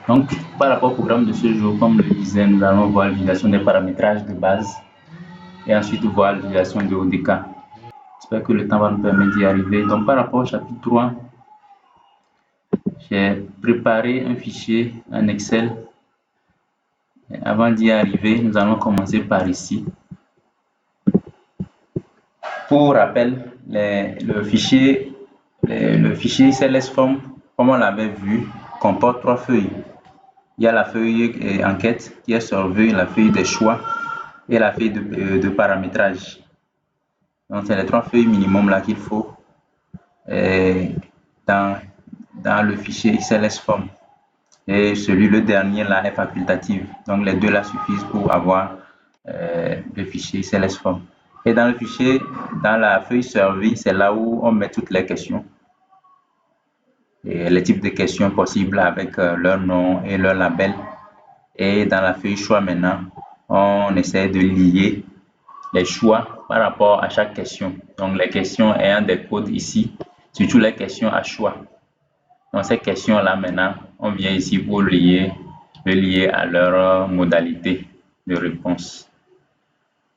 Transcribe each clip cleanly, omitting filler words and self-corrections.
Donc, par rapport au programme de ce jour, comme le disais, nous allons voir l'utilisation des paramétrages de base et ensuite voir l'utilisation de ODK. J'espère que le temps va nous permettre d'y arriver. Donc, par rapport au chapitre 3, j'ai préparé un fichier en Excel. Avant d'y arriver, nous allons commencer par ici. Pour rappel, le fichier CLS-Form, comme on l'avait vu, comporte 3 feuilles. Il y a la feuille enquête qui est survey, la feuille des choix et la feuille de paramétrage. Donc, c'est les 3 feuilles minimum là qu'il faut dans le fichier CLS-Form. Et le dernier là est facultatif. Donc, les deux là suffisent pour avoir le fichier CLS-Form. Et dans le fichier, dans la feuille survey, c'est là où on met toutes les questions. Et les types de questions possibles avec leur nom et leur label. Et dans la feuille choix maintenant, on essaie de lier les choix par rapport à chaque question. Donc, les questions ayant des codes ici, surtout les questions à choix. Donc, ces questions-là, maintenant, on vient ici pour le lier à leur modalité de réponse.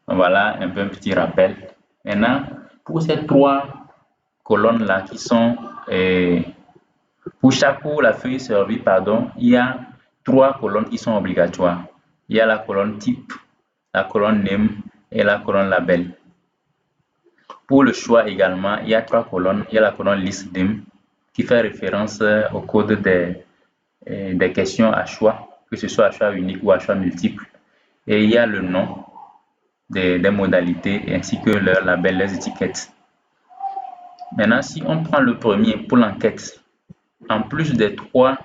Donc, voilà un peu un petit rappel. Maintenant, pour ces 3 colonnes-là qui sont, pour la feuille survey, pardon, il y a 3 colonnes qui sont obligatoires. Il y a la colonne type, la colonne name et la colonne label. Pour le choix également, il y a 3 colonnes. Il y a la colonne list name qui fait référence au code des questions à choix, que ce soit à choix unique ou à choix multiple. Et il y a le nom des modalités ainsi que leur label, les étiquettes. Maintenant, si on prend le premier pour l'enquête, en plus des 3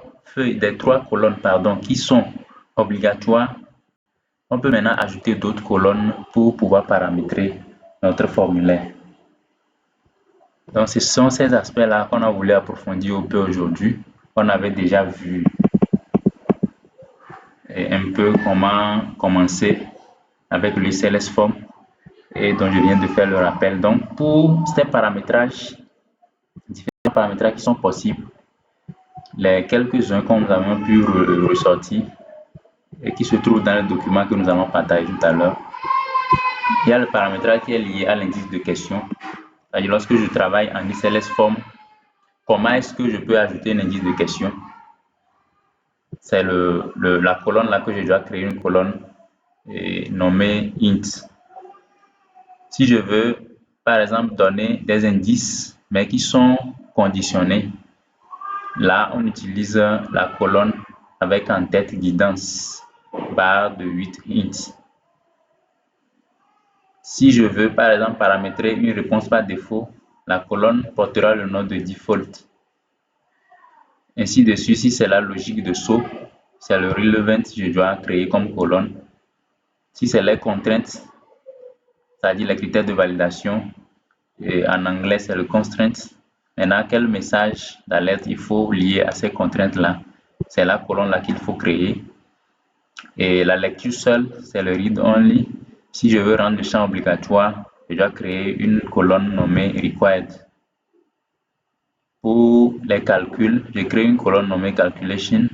colonnes qui sont obligatoires, on peut maintenant ajouter d'autres colonnes pour pouvoir paramétrer notre formulaire. Donc, ce sont ces aspects-là qu'on a voulu approfondir un peu aujourd'hui. On avait déjà vu un peu comment commencer avec le CLS-Form et dont je viens de faire le rappel. Donc, pour ces paramétrages, différents paramétrages qui sont possibles, les quelques-uns que nous avons pu ressortir et qui se trouvent dans le document que nous allons partager tout à l'heure. Il y a le paramétrage qui est lié à l'indice de question. C'est-à-dire, lorsque je travaille en CLS-Form, comment est-ce que je peux ajouter un indice de question? C'est la colonne là que je dois créer une colonne nommée int. Si je veux, par exemple, donner des indices, mais qui sont conditionnés, là, on utilise la colonne avec en tête guidance, barre de 8 int. Si je veux, par exemple, paramétrer une réponse par défaut, la colonne portera le nom de default. Ainsi de suite, si c'est la logique de saut, c'est le relevant que je dois créer comme colonne. Si c'est les contraintes, c'est-à-dire les critères de validation, et en anglais c'est le constraint. Maintenant, quel message d'alerte il faut lier à ces contraintes-là? C'est la colonne là qu'il faut créer. Et la lecture seule, c'est le read only. Si je veux rendre le champ obligatoire, je dois créer une colonne nommée required. Pour les calculs, je crée une colonne nommée calculation.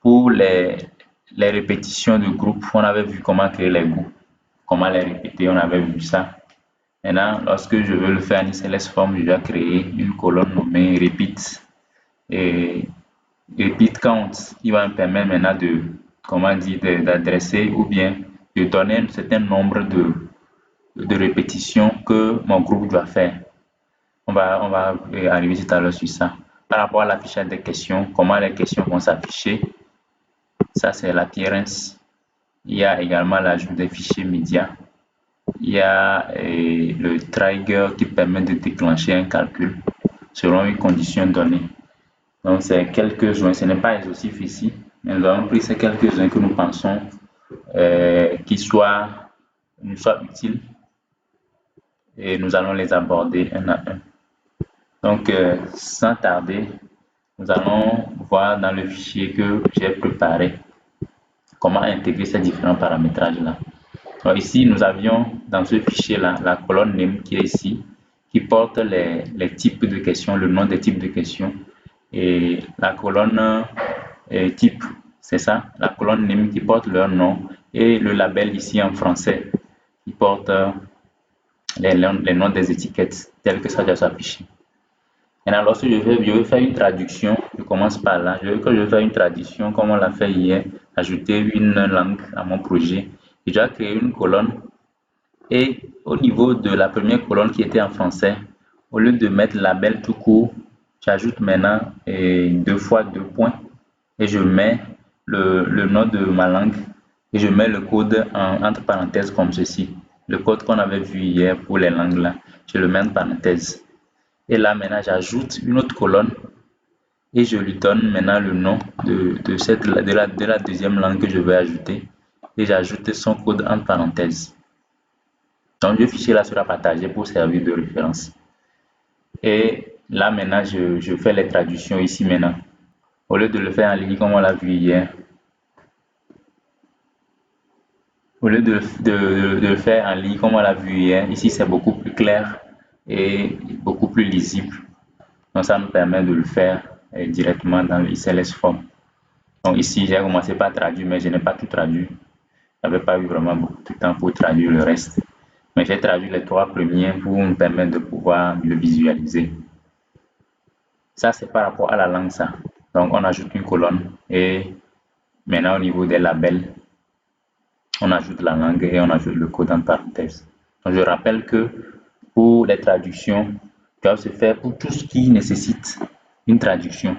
Pour les répétitions de groupe, on avait vu comment créer les groupes, comment les répéter, on avait vu ça. Maintenant, lorsque je veux le faire en CLS-Form, je dois créer une colonne nommée repeat. Et repeat count, qui va me permettre maintenant d'adresser ou bien de donner un certain nombre de répétitions que mon groupe doit faire. On va arriver tout à l'heure sur ça. Par rapport à l'affichage des questions, comment les questions vont s'afficher, ça c'est l'appearance. Il y a également l'ajout des fichiers médias. Il y a le trigger qui permet de déclencher un calcul selon une condition donnée. Donc, c'est quelques-uns, ce n'est pas exhaustif ici, mais nous avons pris ces quelques-uns que nous pensons qui nous soient utiles et nous allons les aborder un à un. Donc, sans tarder, nous allons voir dans le fichier que j'ai préparé comment intégrer ces différents paramétrages-là. Donc ici, nous avions dans ce fichier-là la colonne name qui est ici, qui porte les types de questions, le nom des types de questions, et la colonne type, c'est ça, la colonne name qui porte leur nom et le label ici en français qui porte les noms des étiquettes telles que ça doit s'afficher. Maintenant, lorsque je vais faire une traduction, je commence par là. Je vais faire une traduction comme on l'a fait hier, ajouter une langue à mon projet. Je dois créer une colonne et au niveau de la première colonne qui était en français, au lieu de mettre label tout court, j'ajoute maintenant 2 fois 2 points et je mets le nom de ma langue et je mets le code entre parenthèses comme ceci. Le code qu'on avait vu hier pour les langues là, je le mets en parenthèse. Et là maintenant j'ajoute une autre colonne et je lui donne maintenant le nom de la deuxième langue que je vais ajouter et j'ajoute son code entre parenthèses. Donc le fichier là sera partagé pour servir de référence. Et là maintenant je fais les traductions ici maintenant. Au lieu de le faire en ligne comme on l'a vu hier, le faire en ligne comme on l'a vu hier, ici c'est beaucoup plus clair et beaucoup plus lisible. Donc ça nous permet de le faire directement dans le XLS Form. Donc ici j'ai commencé par traduire mais je n'ai pas tout traduit. Je n'avais pas eu vraiment beaucoup de temps pour traduire le reste. Mais j'ai traduit les 3 premiers pour me permettre de pouvoir le visualiser. Ça c'est par rapport à la langue ça. Donc on ajoute une colonne et maintenant au niveau des labels, on ajoute la langue et on ajoute le code en parenthèse. Donc je rappelle que pour les traductions, doivent se faire pour tout ce qui nécessite une traduction,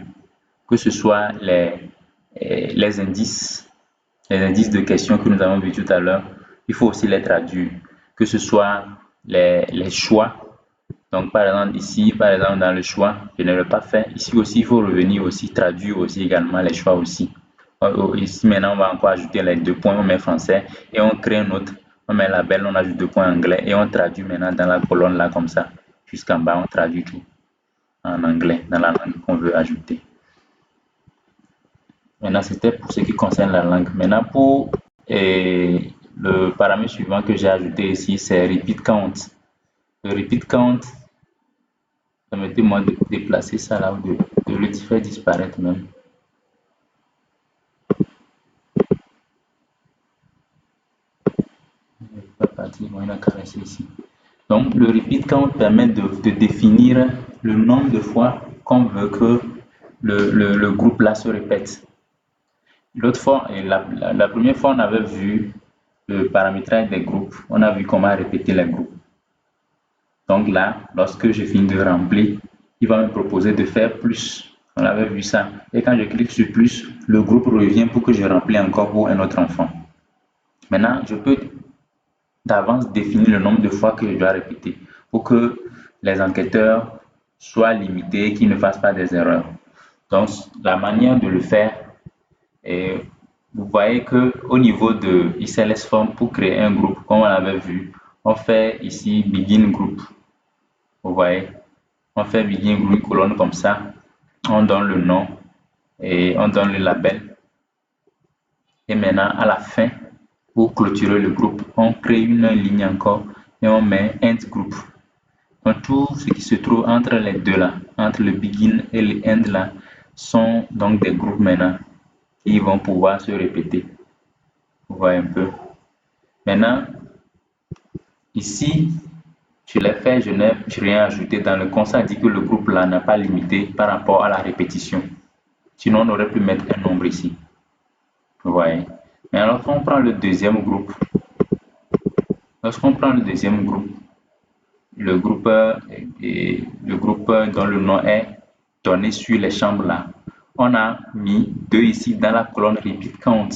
que ce soit les indices de questions que nous avons vu tout à l'heure, il faut aussi les traduire, que ce soit les choix. Donc par exemple ici, par exemple dans le choix, je ne l'ai pas fait. Ici aussi, il faut revenir aussi, traduire aussi également les choix aussi. Ici maintenant, on va encore ajouter les 2 points, on met français et on crée un autre. On met label, on ajoute 2 points anglais et on traduit maintenant dans la colonne là comme ça. Jusqu'en bas, on traduit tout en anglais dans la langue qu'on veut ajouter. Maintenant, c'était pour ce qui concerne la langue. Maintenant, pour le paramètre suivant que j'ai ajouté ici, c'est repeat count. Le repeat count, permettez-moi de déplacer ça là ou de le faire disparaître même. Ici. Donc, le repeat count permet de définir le nombre de fois qu'on veut que le groupe là se répète. L'autre fois, la première fois, on avait vu le paramétrage des groupes. On a vu comment répéter les groupes. Donc là, lorsque je finis de remplir, il va me proposer de faire plus. On avait vu ça. Et quand je clique sur plus, le groupe revient pour que je remplisse encore pour un autre enfant. Maintenant, je peux d'avance définir le nombre de fois que je dois répéter pour que les enquêteurs soient limités, qu'ils ne fassent pas des erreurs. Donc, la manière de le faire, et vous voyez que au niveau de XLS Form, pour créer un groupe, comme on l'avait vu, on fait ici Begin Group. Vous voyez, on fait Begin Group, une colonne comme ça, on donne le nom et on donne le label. Et maintenant, à la fin, pour clôturer le groupe, on crée une ligne encore et on met End Group. Donc, tout ce qui se trouve entre les deux là, entre le Begin et le End là, sont donc des groupes maintenant qui vont pouvoir se répéter. Vous voyez un peu. Maintenant, ici, je l'ai fait, je n'ai rien ajouté. Dans le constat, dit que le groupe là n'a pas limité par rapport à la répétition. Sinon, on aurait pu mettre un nombre ici. Vous voyez. Mais alors, on prend le deuxième groupe. Lorsqu'on prend le deuxième groupe, le groupe dont le nom est donné sur les chambres là, on a mis 2 ici dans la colonne repeat count.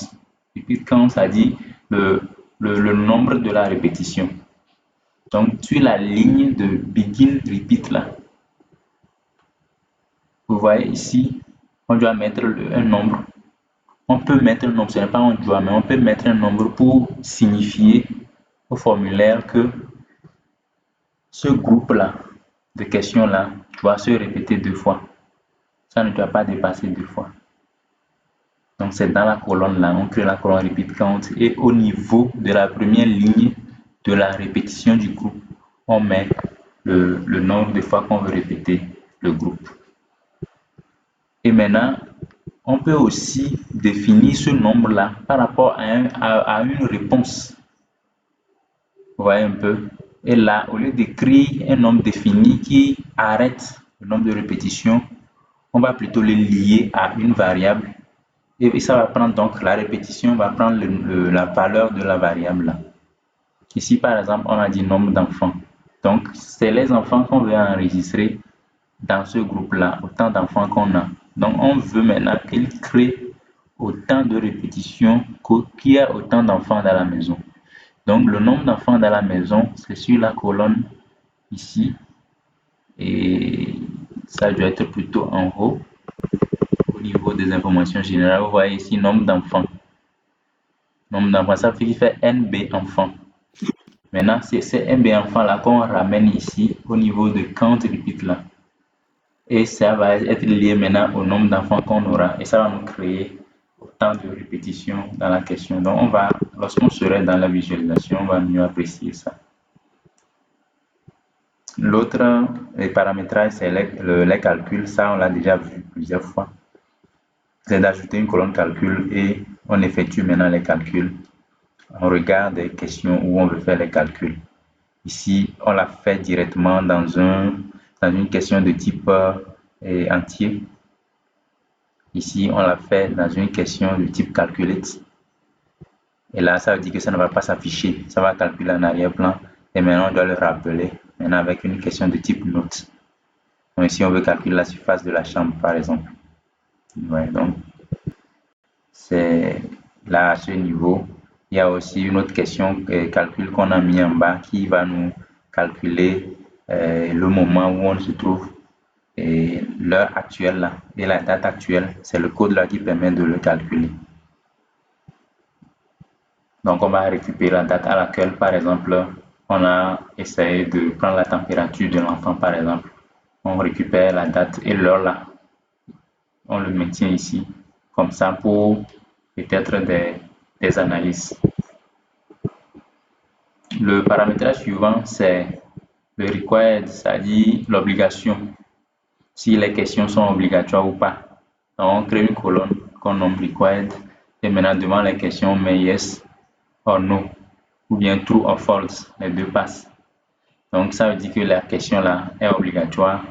Repeat count, ça dit le nombre de la répétition. Donc, sur la ligne de begin repeat là, vous voyez ici, on doit mettre un nombre. On peut mettre un nombre, ce n'est pas un doit, mais on peut mettre un nombre pour signifier au formulaire que ce groupe-là de questions-là doit se répéter 2 fois. Ça ne doit pas dépasser 2 fois. Donc, c'est dans la colonne là, on crée la colonne repeat count et au niveau de la première ligne de la répétition du groupe, on met le nombre de fois qu'on veut répéter le groupe. Et maintenant, On peut aussi définir ce nombre-là par rapport à une réponse. Vous voyez un peu? Et là, au lieu d'écrire un nombre défini qui arrête le nombre de répétitions, on va plutôt le lier à une variable. Et ça va prendre donc la répétition, va prendre la valeur de la variable là. Ici, par exemple, on a dit nombre d'enfants. Donc, c'est les enfants qu'on veut enregistrer dans ce groupe-là, autant d'enfants qu'on a. Donc, on veut maintenant qu'il crée autant de répétitions qu'il y a autant d'enfants dans la maison. Donc, le nombre d'enfants dans la maison, c'est sur la colonne ici. Et ça doit être plutôt en haut. Au niveau des informations générales, vous voyez ici nombre d'enfants. Nombre d'enfants, ça fait qu'il fait NB enfants. Maintenant, c'est ces NB enfants-là qu'on ramène ici au niveau de count repeat là. Et ça va être lié maintenant au nombre d'enfants qu'on aura. Et ça va nous créer autant de répétitions dans la question. Donc, on va, lorsqu'on serait dans la visualisation, on va mieux apprécier ça. L'autre paramétrage, c'est les calculs. Ça, on l'a déjà vu plusieurs fois. C'est d'ajouter une colonne calcul et on effectue maintenant les calculs. On regarde des questions où on veut faire les calculs. Ici, on l'a fait directement dans une question de type entier. Ici, on l'a fait dans une question de type calculate. Et là, ça veut dire que ça ne va pas s'afficher. Ça va calculer en arrière-plan. Et maintenant, on doit le rappeler. Maintenant, avec une question de type note. Donc ici, on veut calculer la surface de la chambre, par exemple. Ouais, donc, c'est là, à ce niveau. Il y a aussi une autre question, calcul qu'on a mis en bas, qui va nous calculer le moment où on se trouve et l'heure actuelle là, et la date actuelle. C'est le code là qui permet de le calculer. Donc, on va récupérer la date à laquelle, par exemple, on a essayé de prendre la température de l'enfant, par exemple. On récupère la date et l'heure là. On le maintient ici, comme ça, pour peut-être des analyses. Le paramétrage suivant, c'est le required, c'est-à-dire l'obligation, si les questions sont obligatoires ou pas. Donc, on crée une colonne qu'on nomme required et maintenant devant les questions, on met yes or no ou bien true or false, les deux passent. Donc, ça veut dire que la question là est obligatoire,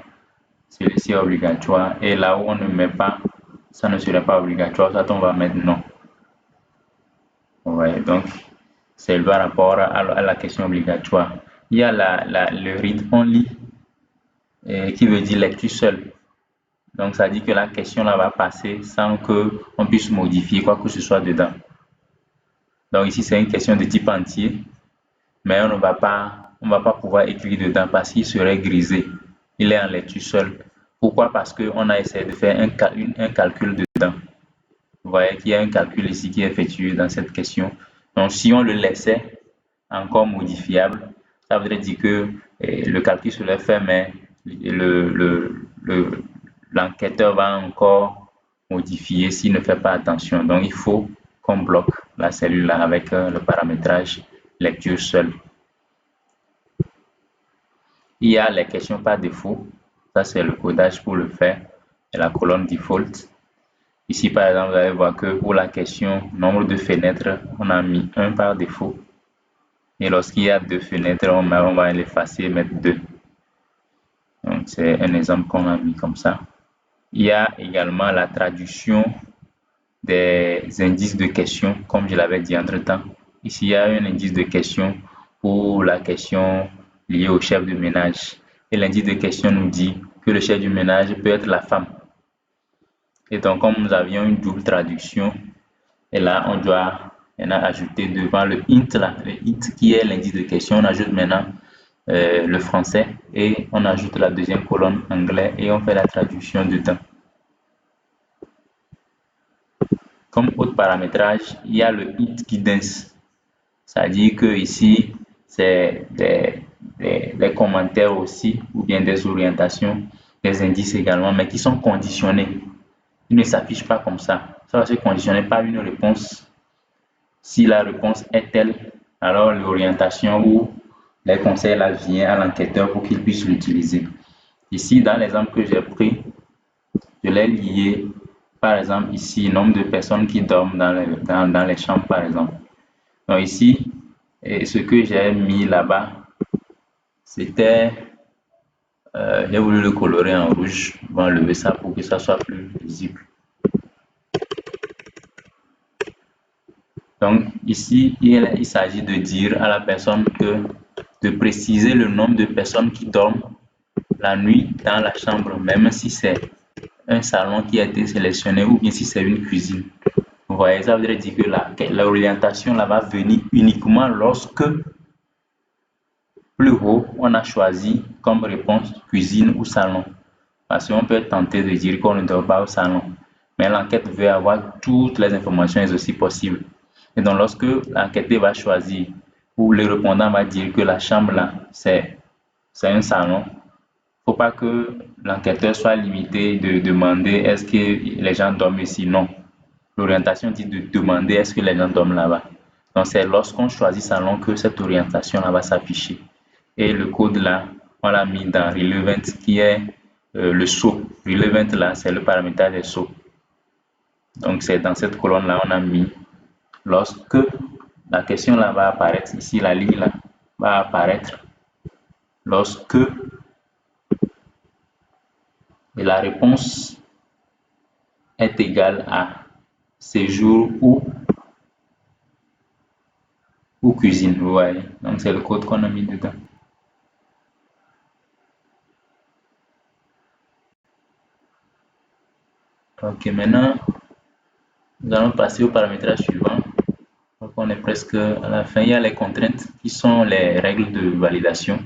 celui-ci est obligatoire et là où on ne met pas, ça ne serait pas obligatoire, ça on va mettre non. Ouais, donc, c'est par rapport à la question obligatoire. Il y a le read only qui veut dire lecture seule. Donc, ça dit que la question là va passer sans qu'on puisse modifier quoi que ce soit dedans. Donc, ici, c'est une question de type entier, mais on ne va pas pouvoir écrire dedans parce qu'il serait grisé. Il est en lecture seule. Pourquoi? Parce qu'on a essayé de faire un calcul dedans. Vous voyez qu'il y a un calcul ici qui est effectué dans cette question. Donc, si on le laissait encore modifiable, ça voudrait dire que le calcul serait fait, mais l'enquêteur va encore modifier s'il ne fait pas attention. Donc, il faut qu'on bloque la cellule là avec le paramétrage lecture seule. Il y a les questions par défaut. Ça, c'est le codage pour le faire. Et la colonne default. Ici, par exemple, vous allez voir que pour la question nombre de fenêtres, on a mis 1 par défaut. Et lorsqu'il y a 2 fenêtres, on va l'effacer et mettre 2. Donc, c'est un exemple qu'on a mis comme ça. Il y a également la traduction des indices de questions, comme je l'avais dit entre-temps. Ici, il y a un indice de question pour la question liée au chef de ménage. Et l'indice de question nous dit que le chef du ménage peut être la femme. Et donc, comme nous avions une double traduction, et là, on doit maintenant ajouter devant le int, là, le int qui est l'indice de question, on ajoute maintenant le français et on ajoute la deuxième colonne anglais et on fait la traduction dedans. Comme autre paramétrage, il y a le int guidance. C'est-à-dire que ici, c'est des commentaires aussi, ou bien des orientations, des indices également, mais qui sont conditionnés. Ils ne s'affichent pas comme ça. Ça va se conditionner par une réponse. Si la réponse est telle, alors l'orientation ou les conseils là vient à l'enquêteur pour qu'il puisse l'utiliser. Ici, dans l'exemple que j'ai pris, je l'ai lié par exemple, ici, nombre de personnes qui dorment dans les chambres, par exemple. Donc ici, et ce que j'ai mis là-bas, c'était, j'ai voulu le colorer en rouge. On va enlever ça pour que ça soit plus visible. Donc ici, il s'agit de dire à la personne de préciser le nombre de personnes qui dorment la nuit dans la chambre, même si c'est un salon qui a été sélectionné ou bien si c'est une cuisine. Vous voyez, ça veut dire que l'orientation là va venir uniquement lorsque plus haut on a choisi comme réponse cuisine ou salon. Parce qu'on peut être tenté de dire qu'on ne dort pas au salon, mais l'enquête veut avoir toutes les informations aussi possibles. Et donc lorsque l'enquêteur va choisir ou le répondant va dire que la chambre là c'est un salon, faut pas que l'enquêteur soit limité de demander est-ce que les gens dorment ici. Non. L'orientation dit de demander est-ce que les gens dorment là-bas. Donc c'est lorsqu'on choisit salon que cette orientation là va s'afficher. Et le code là, on l'a mis dans relevant qui est le saut. Relevant là, c'est le paramétrage des sauts. Donc c'est dans cette colonne là, on a mis lorsque la question là va apparaître, ici la ligne là va apparaître lorsque et la réponse est égale à séjour ou cuisine, vous voyez. Donc c'est le code qu'on a mis dedans. Ok, maintenant nous allons passer au paramétrage suivant. Donc on est presque à la fin. Il y a les contraintes qui sont les règles de validation.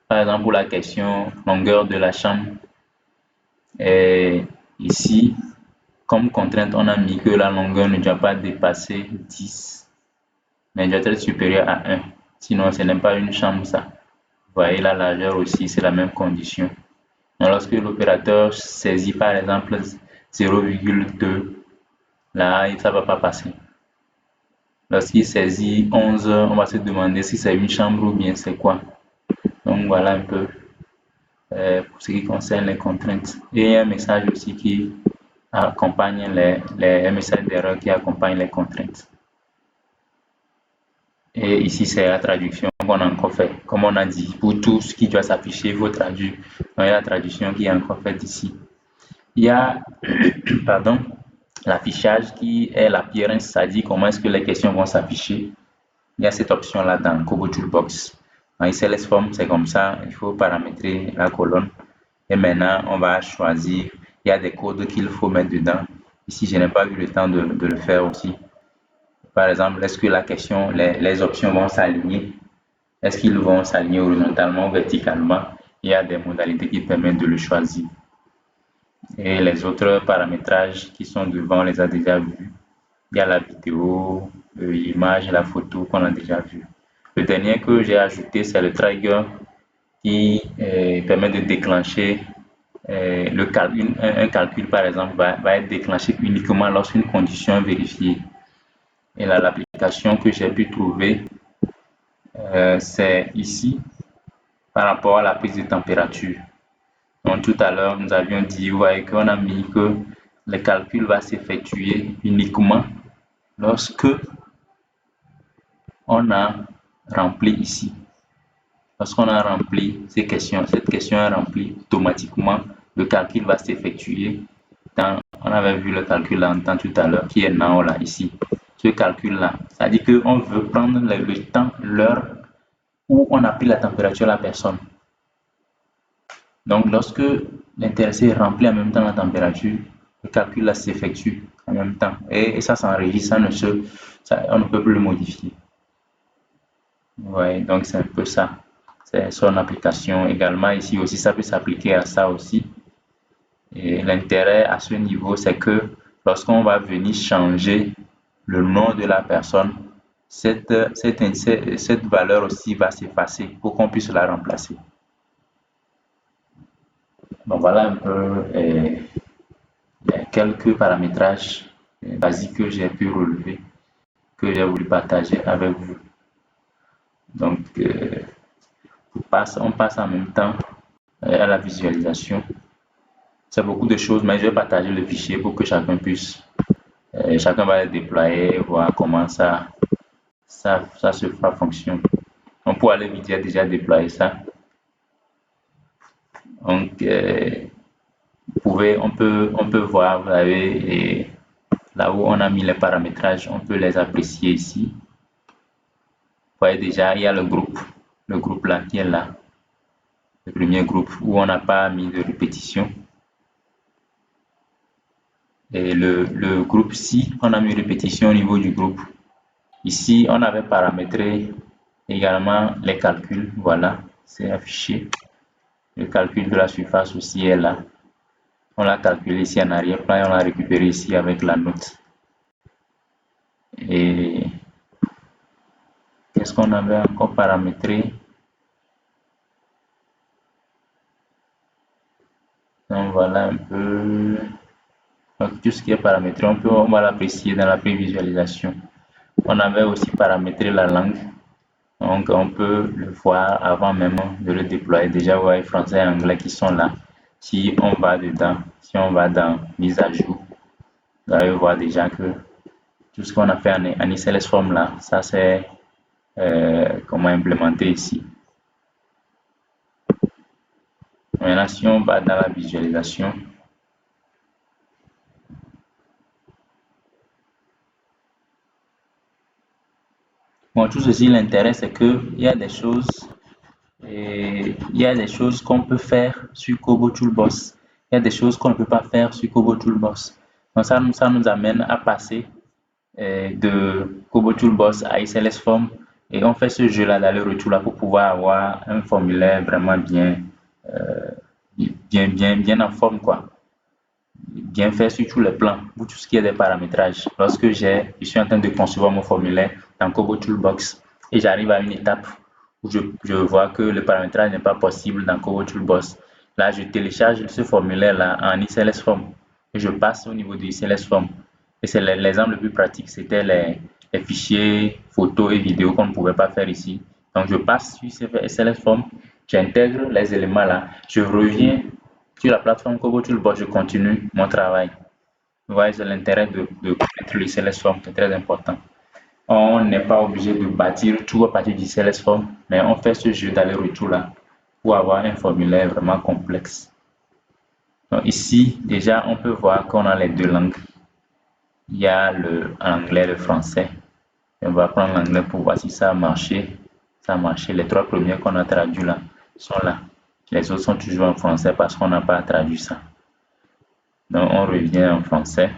Par exemple, pour la question longueur de la chambre, et ici, comme contrainte, on a mis que la longueur ne doit pas dépasser 10, mais doit être supérieure à 1. Sinon, ce n'est pas une chambre, ça. Vous voyez, la largeur aussi, c'est la même condition. Donc, lorsque l'opérateur saisit, par exemple, 0,2, là, ça ne va pas passer. Lorsqu'il saisit 11, on va se demander si c'est une chambre ou bien c'est quoi. Donc, voilà un peu pour ce qui concerne les contraintes. Et il y a un message aussi qui accompagne un message d'erreur qui accompagne les contraintes. Et ici, c'est la traduction qu'on a encore fait. Comme on a dit, pour tout ce qui doit s'afficher, il faut traduire. Donc, il y a la traduction qui est encore faite ici. Il y a, pardon, l'affichage qui est l'appearance, c'est-à-dire comment est-ce que les questions vont s'afficher. Il y a cette option-là dans Kobo Toolbox. En XLS Form, c'est comme ça, il faut paramétrer la colonne. Et maintenant, on va choisir, il y a des codes qu'il faut mettre dedans. Ici, je n'ai pas eu le temps de le faire aussi. Par exemple, est-ce que la question, les options vont s'aligner? Est-ce qu'ils vont s'aligner horizontalement ou verticalement? Il y a des modalités qui permettent de le choisir. Et les autres paramétrages qui sont devant, on les a déjà vus. Il y a la vidéo, l'image et la photo qu'on a déjà vu. Le dernier que j'ai ajouté, c'est le trigger qui permet de déclencher un calcul, par exemple, va être déclenché uniquement lorsqu'une condition est vérifiée. Et là, l'application que j'ai pu trouver, c'est ici, par rapport à la prise de température. Donc, tout à l'heure, nous avions dit, vous voyez qu'on a mis que le calcul va s'effectuer uniquement lorsque on a rempli ici. Lorsqu'on a rempli cette question est remplie, automatiquement, le calcul va s'effectuer. On avait vu le calcul là tout à l'heure, qui est now là, ici. Ce calcul-là, c'est-à-dire qu'on veut prendre le temps, l'heure où on a pris la température de la personne. Donc, lorsque l'intéressé remplit en même temps la température, le calcul là s'effectue en même temps. Et ça s'enregistre, on ne peut plus le modifier. Ouais, donc c'est un peu ça. C'est son application également. Ici aussi, ça peut s'appliquer à ça aussi. Et l'intérêt à ce niveau, c'est que lorsqu'on va venir changer le nom de la personne, cette valeur aussi va s'effacer pour qu'on puisse la remplacer. Donc voilà un peu quelques paramétrages basiques que j'ai pu relever, que j'ai voulu partager avec vous. Donc, on passe en même temps à la visualisation. c'est beaucoup de choses, mais je vais partager le fichier pour que chacun puisse, chacun va le déployer, voir comment ça se fera fonction. Donc, pour aller vite, j'ai déjà déployé ça. Donc, on peut voir, vous avez, et là où on a mis les paramétrages, on peut les apprécier ici. Vous voyez déjà, il y a le groupe là qui est là, le premier groupe où on n'a pas mis de répétition. Et le groupe ci, on a mis répétition au niveau du groupe. Ici, on avait paramétré également les calculs. Voilà, c'est affiché. Le calcul de la surface aussi est là. On l'a calculé ici en arrière-plan et on l'a récupéré ici avec la note. Et qu'est-ce qu'on avait encore paramétré? Donc voilà un peu. Donc, tout ce qui est paramétré, on va l'apprécier dans la prévisualisation. On avait aussi paramétré la langue. Donc, on peut le voir avant même de le déployer. Déjà, vous voyez français et anglais qui sont là. Si on va dedans, si on va dans mise à jour, vous allez voir déjà que tout ce qu'on a fait en ICLS Form là, ça c'est comment implémenter ici. Maintenant, si on va dans la visualisation, bon, tout ceci, l'intérêt, c'est qu'il y a des choses, qu'on peut faire sur Kobo Toolbox. Il y a des choses qu'on ne peut pas faire sur Kobo Toolbox. Donc, ça nous amène à passer de Kobo Toolbox à ICLS Form et on fait ce jeu-là d'aller-retour là pour pouvoir avoir un formulaire vraiment bien en forme, quoi. Bien fait sur tous les plans, pour tout ce qui est des paramétrages. Lorsque je suis en train de concevoir mon formulaire dans Kobo Toolbox et j'arrive à une étape où je vois que le paramétrage n'est pas possible dans Kobo Toolbox, là je télécharge ce formulaire-là en ICLS Form et je passe au niveau de ICLS Form. Et c'est l'exemple le plus pratique, c'était les fichiers photos et vidéos qu'on ne pouvait pas faire ici. Donc je passe sur ICLS Form, j'intègre les éléments là, je reviens sur la plateforme Kobo Toolbox, je continue mon travail. Vous voyez, c'est l'intérêt de connaître le CLS Form, c'est très important. On n'est pas obligé de bâtir tout à partir du CLS Form, mais on fait ce jeu d'aller-retour là pour avoir un formulaire vraiment complexe. Donc ici, déjà, on peut voir qu'on a les deux langues. Il y a l'anglais et le français. On va prendre l'anglais pour voir si ça a marché. Ça a marché. Les trois premiers qu'on a traduits là sont là. Les autres sont toujours en français parce qu'on n'a pas traduit ça. Donc on revient en français.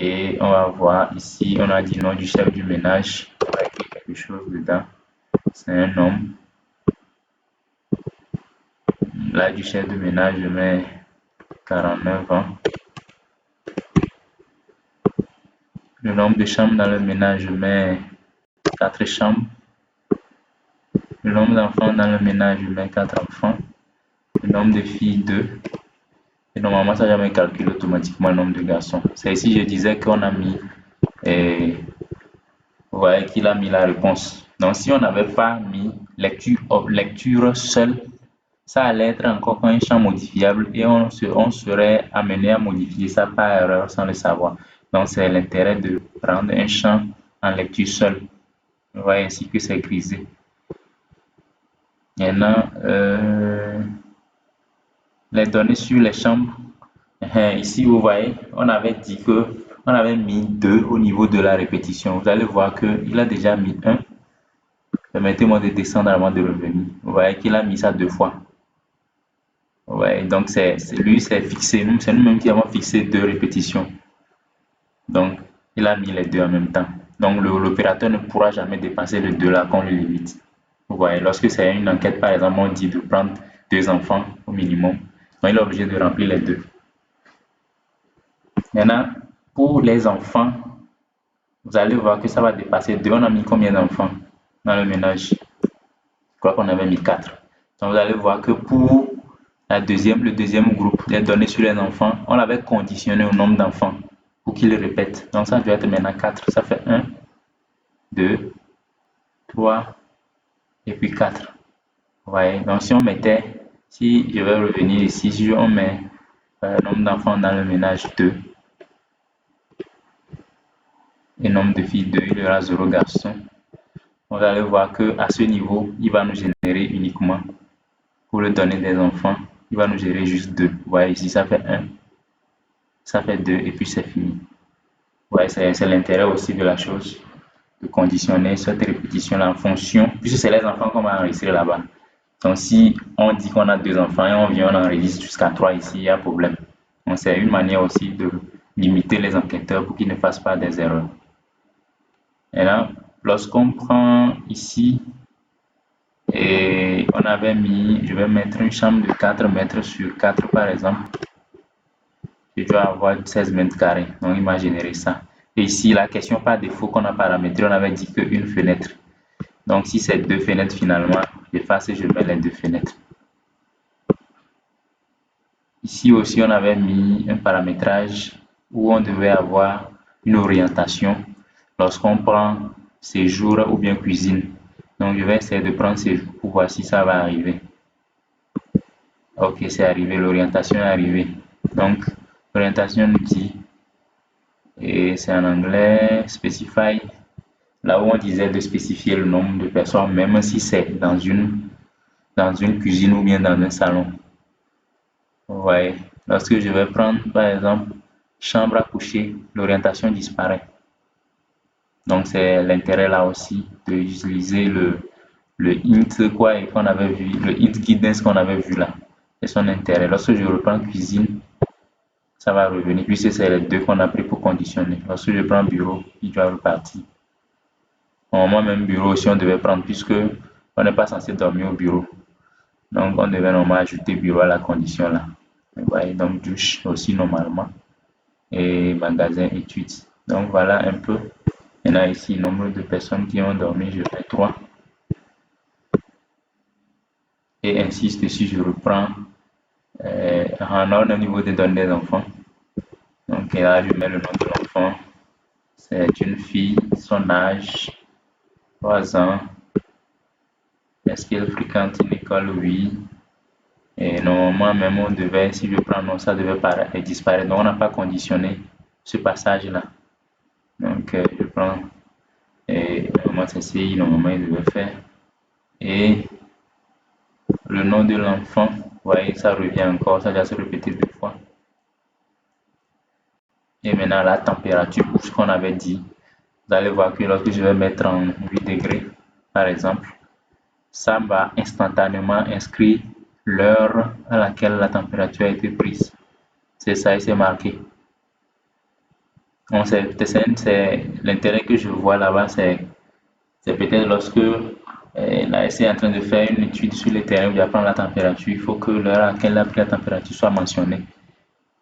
Et on va voir ici, on a dit nom du chef du ménage. On va écrire quelque chose dedans. C'est un homme. Là, du chef de ménage, je mets 49 ans. Le nombre de chambres dans le ménage, je mets 4 chambres. Le nombre d'enfants dans le ménage, je mets 4 enfants. Le nombre de filles, 2. Et normalement, ça jamais calculé automatiquement le nombre de garçons. C'est ici, je disais qu'on a mis, vous voyez qu'il a mis la réponse. Donc, si on n'avait pas mis lecture seule, ça allait être encore un champ modifiable et on serait amené à modifier ça par erreur sans le savoir. Donc, c'est l'intérêt de prendre un champ en lecture seule. Vous voyez ainsi que c'est grisé. Maintenant, les données sur les chambres. Ici, vous voyez, on avait dit que on avait mis 2 au niveau de la répétition. Vous allez voir qu'il a déjà mis 1. Permettez-moi de descendre avant de revenir. Vous voyez qu'il a mis ça 2 fois. Ouais, donc lui, c'est fixé. C'est nous-mêmes qui avons fixé 2 répétitions. Donc, il a mis les 2 en même temps. Donc, l'opérateur ne pourra jamais dépasser le 2 là qu'on le limite. Vous voyez, lorsque c'est une enquête, par exemple, on dit de prendre 2 enfants au minimum. Donc, il est obligé de remplir les 2. Maintenant, pour les enfants, vous allez voir que ça va dépasser 2. On a mis combien d'enfants dans le ménage? Je crois qu'on avait mis 4. Donc, vous allez voir que pour le deuxième groupe, les données sur les enfants, on l'avait conditionné au nombre d'enfants pour qu'il répète. Donc, ça doit être maintenant 4. Ça fait 1, 2, 3 et puis 4. Vous voyez? Donc, si on mettait Si je vais revenir ici, si on met nombre d'enfants dans le ménage 2 et nombre de filles 2, il y aura 0 garçons. On va aller voir qu'à ce niveau, il va nous générer uniquement, pour le donner des enfants, il va nous générer juste 2. Vous voyez ici, ça fait 1, ça fait 2 et puis c'est fini. Vous voyez, c'est l'intérêt aussi de la chose, de conditionner cette répétition-là en fonction, puisque c'est les enfants qu'on va enregistrer là-bas. Donc si on dit qu'on a 2 enfants et on vient, on enregistre jusqu'à 3 ici, il y a problème. Donc c'est une manière aussi de limiter les enquêteurs pour qu'ils ne fassent pas des erreurs. Et là, lorsqu'on prend ici, et on avait mis, je vais mettre une chambre de 4 mètres sur 4 par exemple, je dois avoir 16 mètres carrés, donc il m'a généré ça. Et ici, la question par défaut qu'on a paramétré, on avait dit qu'une fenêtre. Donc si c'est 2 fenêtres finalement, j'efface et je mets les 2 fenêtres. Ici aussi, on avait mis un paramétrage où on devait avoir une orientation lorsqu'on prend séjour ou bien cuisine. Donc, je vais essayer de prendre séjour pour voir si ça va arriver. Ok, c'est arrivé, l'orientation est arrivée. Donc, l'orientation nous dit, et c'est en anglais, specify, là où on disait de spécifier le nombre de personnes, même si c'est dans une cuisine ou bien dans un salon. Vous voyez, lorsque je vais prendre, par exemple, chambre à coucher, l'orientation disparaît. Donc, c'est l'intérêt là aussi d'utiliser le int quoi qu'on avait vu, le int guidance qu'on avait vu là. C'est son intérêt. Lorsque je reprends cuisine, ça va revenir, puisque c'est les deux qu'on a pris pour conditionner. Lorsque je prends bureau, il doit repartir. Normalement, même bureau aussi, on devait prendre, puisque on n'est pas censé dormir au bureau. Donc, on devait normalement ajouter bureau à la condition là. Vous voyez, donc douche aussi normalement. Et magasin études. Donc, voilà un peu. Maintenant, ici, nombre de personnes qui ont dormi, je fais 3. Et ainsi si je reprends en ordre au niveau des données des enfants. Donc là, je mets le nom de l'enfant. C'est une fille, son âge, 3 ans. Est-ce qu'elle fréquente une école? Oui. Et normalement, même on devait, si je prends non, ça devait disparaître. Donc on n'a pas conditionné ce passage-là. Donc je prends, et normalement c'est CI, normalement il devait faire. Et le nom de l'enfant, vous voyez, ça revient encore, ça va se répéter 2 fois. Et maintenant la température, pour ce qu'on avait dit, vous allez voir que lorsque je vais mettre en 8 degrés, par exemple, ça va instantanément inscrire l'heure à laquelle la température a été prise. C'est ça, et c'est marqué. Donc, c'est l'intérêt que je vois là-bas, c'est peut-être lorsque l'ASC est en train de faire une étude sur le terrain où il va prendre la température, il faut que l'heure à laquelle il a pris la température soit mentionnée.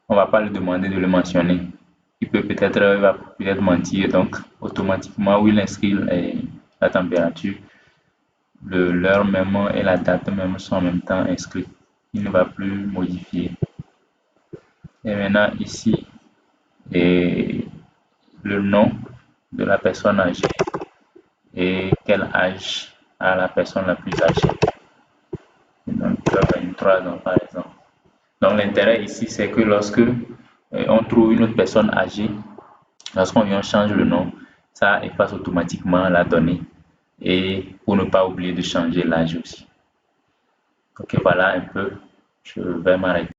On ne va pas lui demander de le mentionner. Il va peut-être mentir, donc automatiquement où il inscrit la température, l'heure même et la date même sont en même temps inscrits. Il ne va plus modifier. Et maintenant ici, le nom de la personne âgée et quel âge a la personne la plus âgée. Donc 23 ans par exemple. Donc l'intérêt ici, c'est que lorsque on trouve une autre personne âgée, lorsqu'on vient changer le nom, ça efface automatiquement la donnée et pour ne pas oublier de changer l'âge aussi. Ok, voilà un peu, je vais m'arrêter.